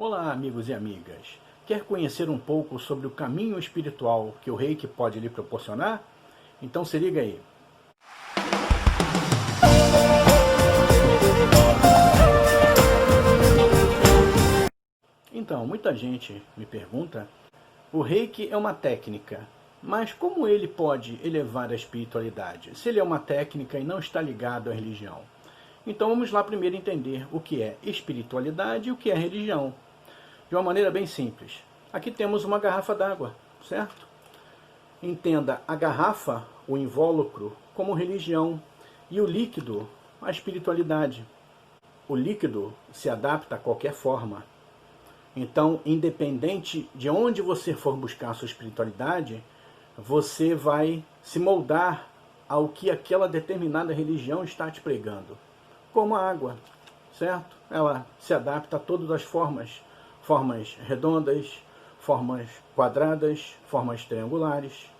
Olá, amigos e amigas. Quer conhecer um pouco sobre o caminho espiritual que o Reiki pode lhe proporcionar? Então se liga aí. Então, muita gente me pergunta, o Reiki é uma técnica, mas como ele pode elevar a espiritualidade, se ele é uma técnica e não está ligado à religião? Então vamos lá primeiro entender o que é espiritualidade e o que é religião. De uma maneira bem simples. Aqui temos uma garrafa d'água, certo? Entenda a garrafa, o invólucro, como religião e o líquido, a espiritualidade. O líquido se adapta a qualquer forma. Então, independente de onde você for buscar a sua espiritualidade, você vai se moldar ao que aquela determinada religião está te pregando. Como a água, certo? Ela se adapta a todas as formas. Formas redondas, formas quadradas, formas triangulares,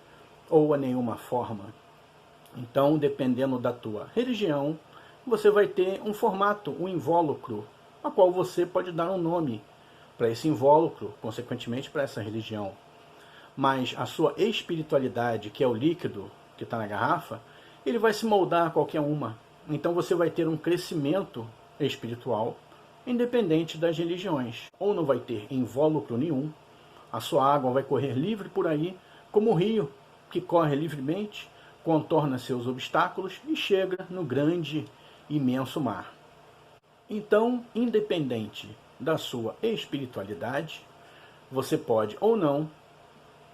ou a nenhuma forma. Então, dependendo da tua religião, você vai ter um formato, um invólucro, a qual você pode dar um nome para esse invólucro, consequentemente para essa religião. Mas a sua espiritualidade, que é o líquido que está na garrafa, ele vai se moldar a qualquer uma. Então você vai ter um crescimento espiritual, independente das religiões. Ou não vai ter invólucro nenhum, a sua água vai correr livre por aí, como o rio, que corre livremente, contorna seus obstáculos e chega no grande, imenso mar. Então, independente da sua espiritualidade, você pode ou não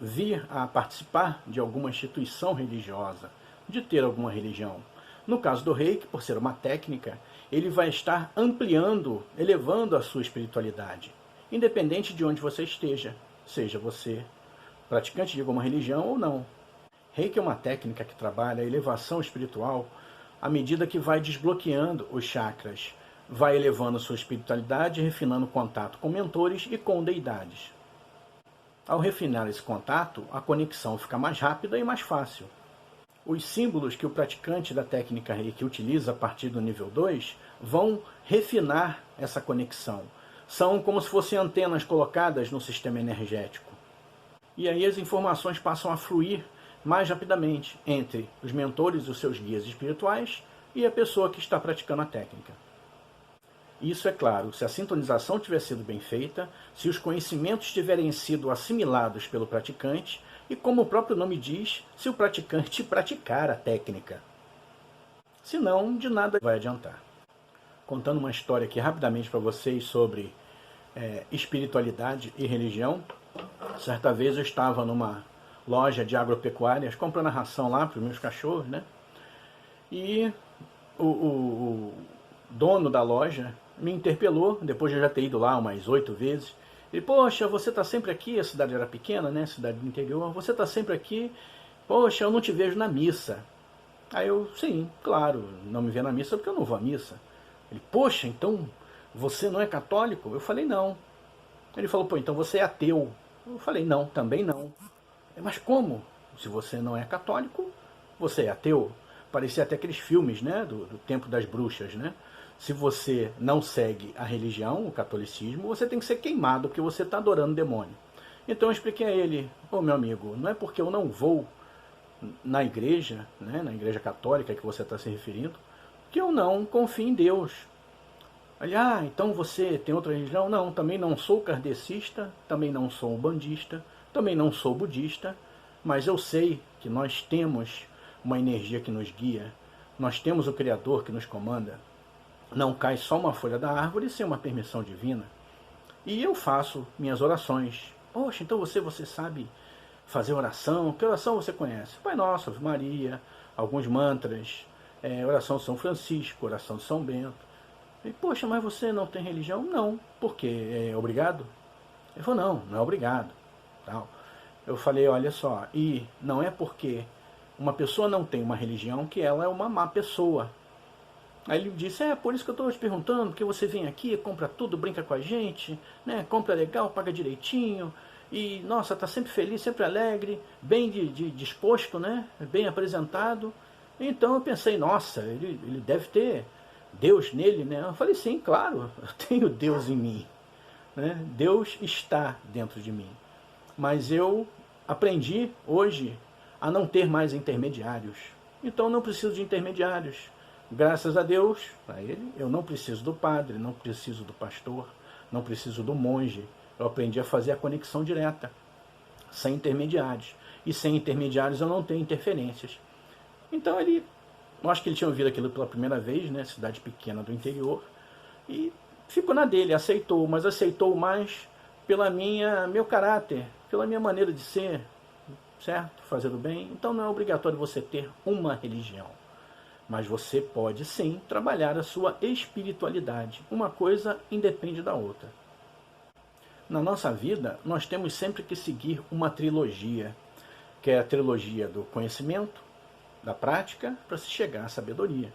vir a participar de alguma instituição religiosa, de ter alguma religião. No caso do Reiki, por ser uma técnica, ele vai estar ampliando, elevando a sua espiritualidade, independente de onde você esteja, seja você praticante de alguma religião ou não. Reiki é uma técnica que trabalha a elevação espiritual à medida que vai desbloqueando os chakras, vai elevando a sua espiritualidade, refinando o contato com mentores e com deidades. Ao refinar esse contato, a conexão fica mais rápida e mais fácil. Os símbolos que o praticante da técnica Reiki utiliza a partir do nível 2 vão refinar essa conexão. São como se fossem antenas colocadas no sistema energético. E aí as informações passam a fluir mais rapidamente entre os mentores, os seus guias espirituais e a pessoa que está praticando a técnica. Isso é claro, se a sintonização tiver sido bem feita, se os conhecimentos tiverem sido assimilados pelo praticante e, como o próprio nome diz, se o praticante praticar a técnica. Senão, de nada vai adiantar. Contando uma história aqui rapidamente para vocês sobre espiritualidade e religião. Certa vez eu estava numa loja de agropecuárias comprando a ração lá para os meus cachorros, né? E o dono da loja me interpelou, depois de eu já ter ido lá umas 8 vezes. Ele, poxa, você está sempre aqui, a cidade era pequena, né, cidade do interior, você está sempre aqui, poxa, eu não te vejo na missa. Aí eu, sim, claro, não me vê na missa porque eu não vou à missa. Ele, poxa, então você não é católico? Eu falei, não. Ele falou, pô, então você é ateu. Eu falei, não, também não. Mas como? Se você não é católico, você é ateu? Parecia até aqueles filmes, né, do tempo das bruxas, né? Se você não segue a religião, o catolicismo, você tem que ser queimado porque você está adorando o demônio. Então eu expliquei a ele, meu amigo, não é porque eu não vou na igreja, né, na igreja católica que você está se referindo, que eu não confio em Deus. Ele, então você tem outra religião? Não, também não sou kardecista, também não sou umbandista, também não sou budista, mas eu sei que nós temos uma energia que nos guia, nós temos o Criador que nos comanda. Não cai só uma folha da árvore sem uma permissão divina. E eu faço minhas orações. Poxa, então você sabe fazer oração? Que oração você conhece? Pai Nosso, Ave Maria, alguns mantras, oração de São Francisco, oração de São Bento. E, poxa, mas você não tem religião? Não. Por quê? É obrigado? Ele falou, não é obrigado. Tal. Eu falei, olha só, e não é porque uma pessoa não tem uma religião que ela é uma má pessoa. Aí ele disse, por isso que eu estou te perguntando, porque você vem aqui, compra tudo, brinca com a gente, né? Compra legal, paga direitinho, e, nossa, está sempre feliz, sempre alegre, bem disposto, né? Bem apresentado. Então eu pensei, nossa, ele deve ter Deus nele, né? Eu falei, sim, claro, eu tenho Deus em mim. né? Deus está dentro de mim. Mas eu aprendi hoje a não ter mais intermediários. Então eu não preciso de intermediários. Graças a Deus, a Ele, eu não preciso do padre, não preciso do pastor, não preciso do monge. Eu aprendi a fazer a conexão direta, sem intermediários. E sem intermediários eu não tenho interferências. Então eu acho que ele tinha ouvido aquilo pela primeira vez, né, cidade pequena do interior, e ficou na dele, aceitou, mas aceitou mais pela meu caráter, pela minha maneira de ser, certo? Fazer o bem. Então não é obrigatório você ter uma religião, mas você pode sim trabalhar a sua espiritualidade. Uma coisa independe da outra. Na nossa vida, nós temos sempre que seguir uma trilogia, que é a trilogia do conhecimento, da prática, para se chegar à sabedoria.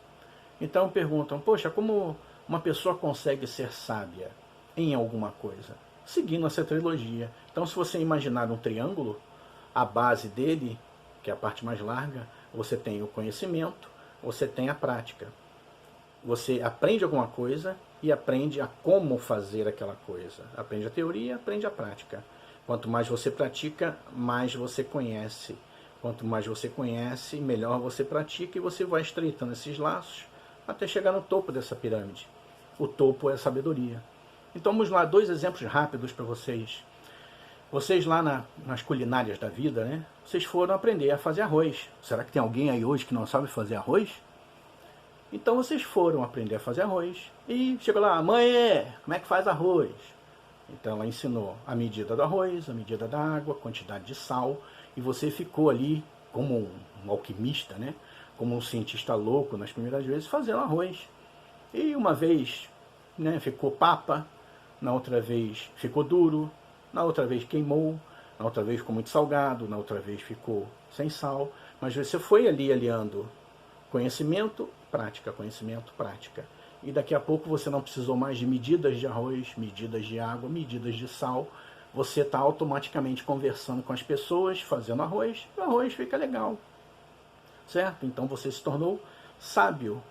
Então perguntam, poxa, como uma pessoa consegue ser sábia em alguma coisa? Seguindo essa trilogia. Então, se você imaginar um triângulo, a base dele, que é a parte mais larga, você tem o conhecimento, você tem a prática. Você aprende alguma coisa e aprende a como fazer aquela coisa. Aprende a teoria, aprende a prática. Quanto mais você pratica, mais você conhece. Quanto mais você conhece, melhor você pratica, e você vai estreitando esses laços até chegar no topo dessa pirâmide. O topo é a sabedoria. Então vamos lá, 2 exemplos rápidos para vocês. Vocês lá nas culinárias da vida, né? Vocês foram aprender a fazer arroz. Será que tem alguém aí hoje que não sabe fazer arroz? Então vocês foram aprender a fazer arroz. E chegou lá, mãe, como é que faz arroz? Então ela ensinou a medida do arroz, a medida da água, a quantidade de sal. E você ficou ali como um alquimista, né? Como um cientista louco nas primeiras vezes fazendo arroz. E uma vez, né, ficou papa, na outra vez ficou duro, na outra vez queimou, na outra vez ficou muito salgado, na outra vez ficou sem sal. Mas você foi ali aliando conhecimento, prática, conhecimento, prática. E daqui a pouco você não precisou mais de medidas de arroz, medidas de água, medidas de sal. Você está automaticamente conversando com as pessoas, fazendo arroz, e o arroz fica legal. Certo? Então você se tornou sábio.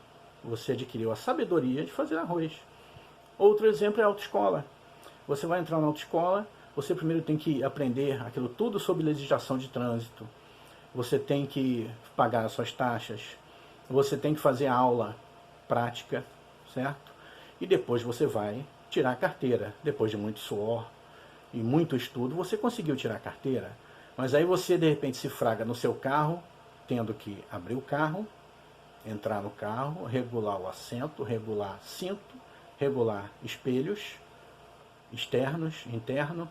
Você adquiriu a sabedoria de fazer arroz. Outro exemplo é a autoescola. Você vai entrar na autoescola, você primeiro tem que aprender aquilo tudo sobre legislação de trânsito. Você tem que pagar as suas taxas. Você tem que fazer aula prática, certo? E depois você vai tirar a carteira. Depois de muito suor e muito estudo, você conseguiu tirar a carteira. Mas aí você de repente se fraga no seu carro, tendo que abrir o carro, entrar no carro, regular o assento, regular cinto, regular espelhos externos, interno,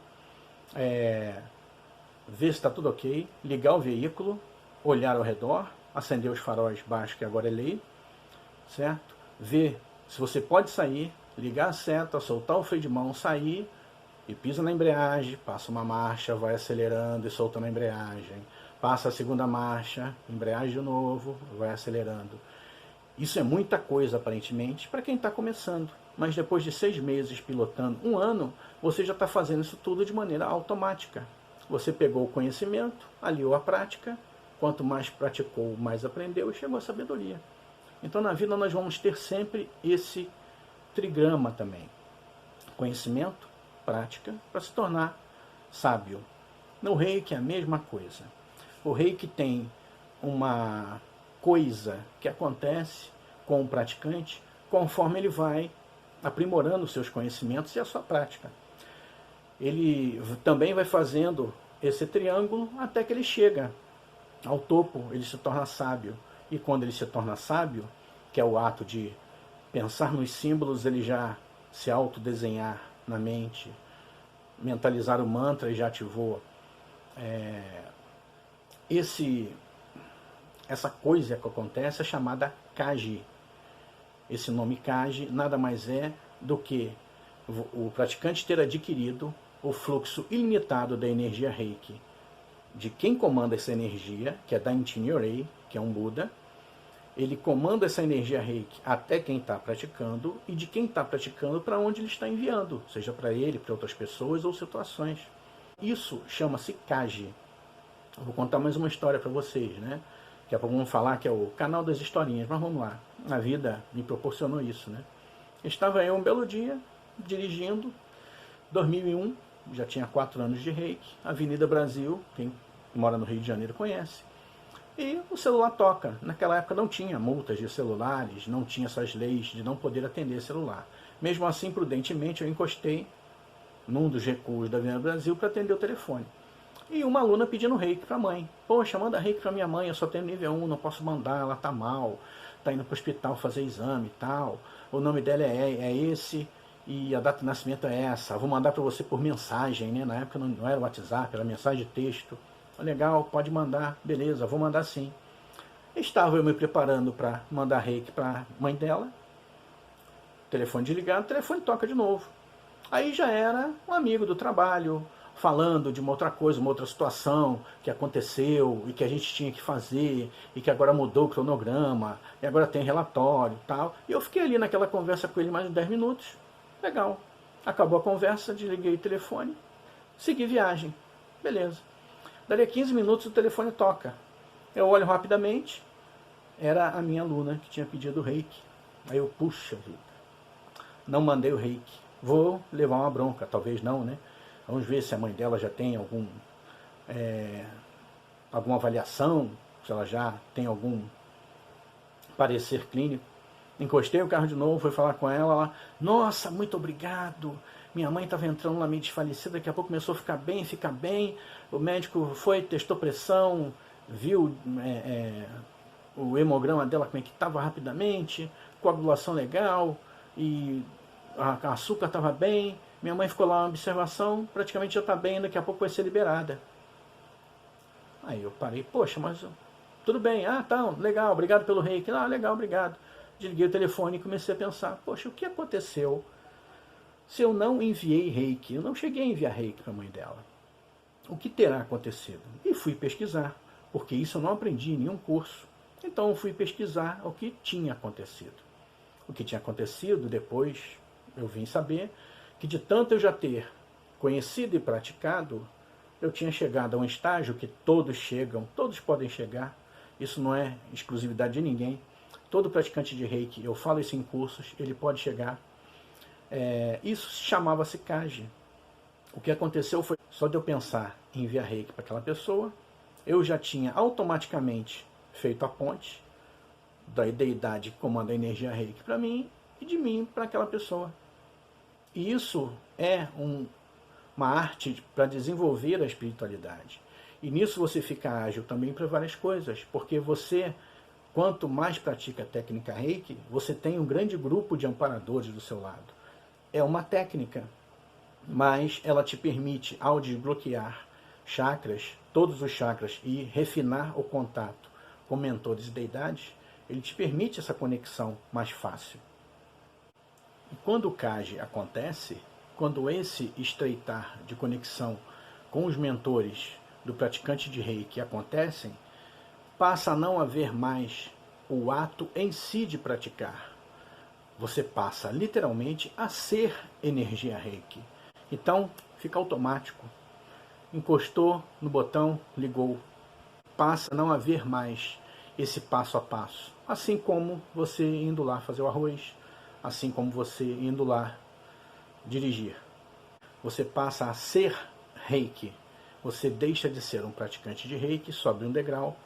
ver se está tudo ok, ligar o veículo, olhar ao redor, acender os faróis baixos, que agora é lei, certo? Ver se você pode sair, ligar a seta, soltar o freio de mão, sair e pisa na embreagem, passa uma marcha, vai acelerando e soltando a embreagem, passa a segunda marcha, embreagem de novo, vai acelerando. Isso é muita coisa, aparentemente, para quem está começando. Mas depois de 6 meses pilotando, 1 ano, você já está fazendo isso tudo de maneira automática. Você pegou o conhecimento, aliou a prática, quanto mais praticou, mais aprendeu e chegou à sabedoria. Então na vida nós vamos ter sempre esse trigrama também. Conhecimento, prática, para se tornar sábio. No Reiki é a mesma coisa. O Reiki tem uma coisa que acontece com o praticante conforme ele vai aprimorando os seus conhecimentos e a sua prática. Ele também vai fazendo esse triângulo até que ele chega ao topo, ele se torna sábio. E quando ele se torna sábio, que é o ato de pensar nos símbolos, ele já se autodesenhar na mente, mentalizar o mantra e já ativou essa coisa que acontece é chamada Kaji. Esse nome Kaji nada mais é do que o praticante ter adquirido o fluxo ilimitado da energia Reiki, de quem comanda essa energia, que é Daintin Nyorai, que é um Buda. Ele comanda essa energia Reiki até quem está praticando, e de quem está praticando para onde ele está enviando, seja para ele, para outras pessoas ou situações. Isso chama-se Kaji. Eu vou contar mais uma história para vocês, né? Daqui a pouco vamos falar que é o canal das historinhas, mas vamos lá. A vida me proporcionou isso, né? Estava eu um belo dia, dirigindo, 2001, já tinha 4 anos de reiki, Avenida Brasil, quem mora no Rio de Janeiro conhece, e o celular toca. Naquela época não tinha multas de celulares, não tinha essas leis de não poder atender celular. Mesmo assim, prudentemente, eu encostei num dos recuos da Avenida Brasil para atender o telefone. E uma aluna pedindo reiki para a mãe. Poxa, manda reiki para minha mãe, eu só tenho nível 1, não posso mandar, ela tá mal, tá indo para o hospital fazer exame e tal. O nome dela é esse e a data de nascimento é essa. Vou mandar para você por mensagem, né? Na época não era WhatsApp, era mensagem de texto. Legal, pode mandar, beleza, vou mandar sim. Estava eu me preparando para mandar reiki para a mãe dela. Telefone desligado, o telefone toca de novo. Aí já era um amigo do trabalho, falando de uma outra coisa, uma outra situação que aconteceu e que a gente tinha que fazer e que agora mudou o cronograma e agora tem relatório e tal. E eu fiquei ali naquela conversa com ele mais de 10 minutos. Legal. Acabou a conversa, desliguei o telefone, segui viagem. Beleza. Dali a 15 minutos o telefone toca. Eu olho rapidamente, era a minha aluna que tinha pedido o reiki. Aí eu, puxa vida, não mandei o reiki. Vou levar uma bronca, talvez não, né? Vamos ver se a mãe dela já tem alguma avaliação, se ela já tem algum parecer clínico. Encostei o carro de novo, fui falar com ela, ela, nossa, muito obrigado, minha mãe estava entrando lá meio desfalecida, daqui a pouco começou a ficar bem, o médico foi, testou pressão, viu o hemograma dela como é que estava rapidamente, coagulação legal, e a açúcar estava bem, minha mãe ficou lá na observação, praticamente já está bem, daqui a pouco vai ser liberada. Aí eu parei, poxa, mas tudo bem, tá, legal, obrigado pelo reiki, legal, obrigado. Desliguei o telefone e comecei a pensar, poxa, o que aconteceu se eu não enviei reiki? Eu não cheguei a enviar reiki para a mãe dela. O que terá acontecido? E fui pesquisar, porque isso eu não aprendi em nenhum curso. Então eu fui pesquisar o que tinha acontecido. O que tinha acontecido depois, eu vim saber que de tanto eu já ter conhecido e praticado, eu tinha chegado a um estágio que todos chegam, todos podem chegar, isso não é exclusividade de ninguém. Todo praticante de reiki, eu falo isso em cursos, ele pode chegar. Isso chamava-se Kaji. O que aconteceu foi, só de eu pensar em enviar reiki para aquela pessoa, eu já tinha automaticamente feito a ponte da deidade que comanda a energia reiki para mim e de mim para aquela pessoa. E isso é uma arte para desenvolver a espiritualidade. E nisso você fica ágil também para várias coisas, porque você, quanto mais pratica a técnica reiki, você tem um grande grupo de amparadores do seu lado. É uma técnica, mas ela te permite, ao desbloquear chakras, todos os chakras, e refinar o contato com mentores e deidades, ele te permite essa conexão mais fácil. E quando o Kaji acontece, quando esse estreitar de conexão com os mentores do praticante de reiki acontecem, passa a não haver mais o ato em si de praticar. Você passa literalmente a ser energia reiki. Então, fica automático. Encostou no botão, ligou. Passa a não haver mais esse passo a passo. Assim como você indo lá fazer o arroz, assim como você indo lá dirigir. Você passa a ser reiki. Você deixa de ser um praticante de reiki, sobe um degrau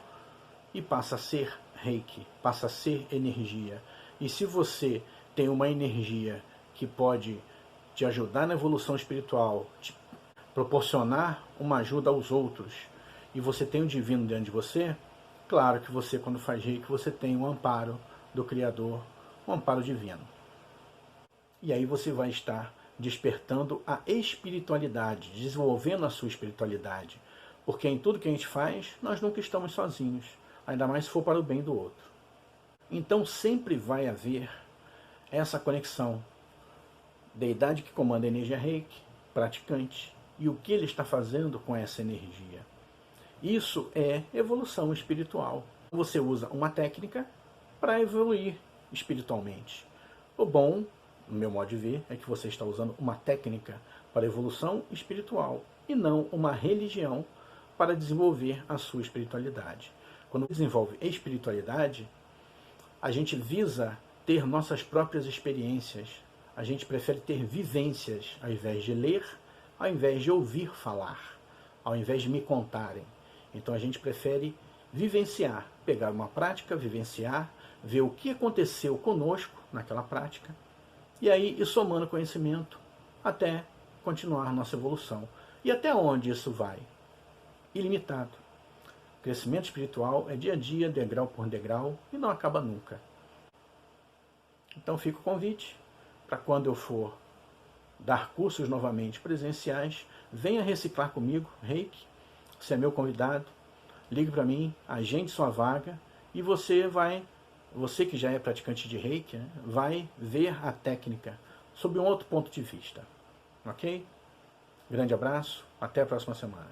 e passa a ser reiki, passa a ser energia. E se você tem uma energia que pode te ajudar na evolução espiritual, te proporcionar uma ajuda aos outros, e você tem o divino dentro de você, claro que você, quando faz reiki, você tem um amparo do Criador, um amparo divino. E aí você vai estar despertando a espiritualidade, desenvolvendo a sua espiritualidade. Porque em tudo que a gente faz, nós nunca estamos sozinhos, ainda mais se for para o bem do outro. Então sempre vai haver essa conexão. Deidade que comanda a energia reiki, praticante, e o que ele está fazendo com essa energia. Isso é evolução espiritual. Você usa uma técnica para evoluir espiritualmente. O bom, no meu modo de ver, é que você está usando uma técnica para evolução espiritual e não uma religião para desenvolver a sua espiritualidade. Quando desenvolve espiritualidade, a gente visa ter nossas próprias experiências. A gente prefere ter vivências ao invés de ler, ao invés de ouvir falar, ao invés de me contarem. Então a gente prefere vivenciar, pegar uma prática, vivenciar, ver o que aconteceu conosco naquela prática, e aí ir somando conhecimento até continuar nossa evolução. E até onde isso vai? Ilimitado. O crescimento espiritual é dia a dia, degrau por degrau, e não acaba nunca. Então fica o convite para quando eu for dar cursos novamente presenciais, venha reciclar comigo, Reiki, você é meu convidado, ligue para mim, agende sua vaga e você que já é praticante de Reiki, né, vai ver a técnica sob um outro ponto de vista. Ok? Grande abraço, até a próxima semana.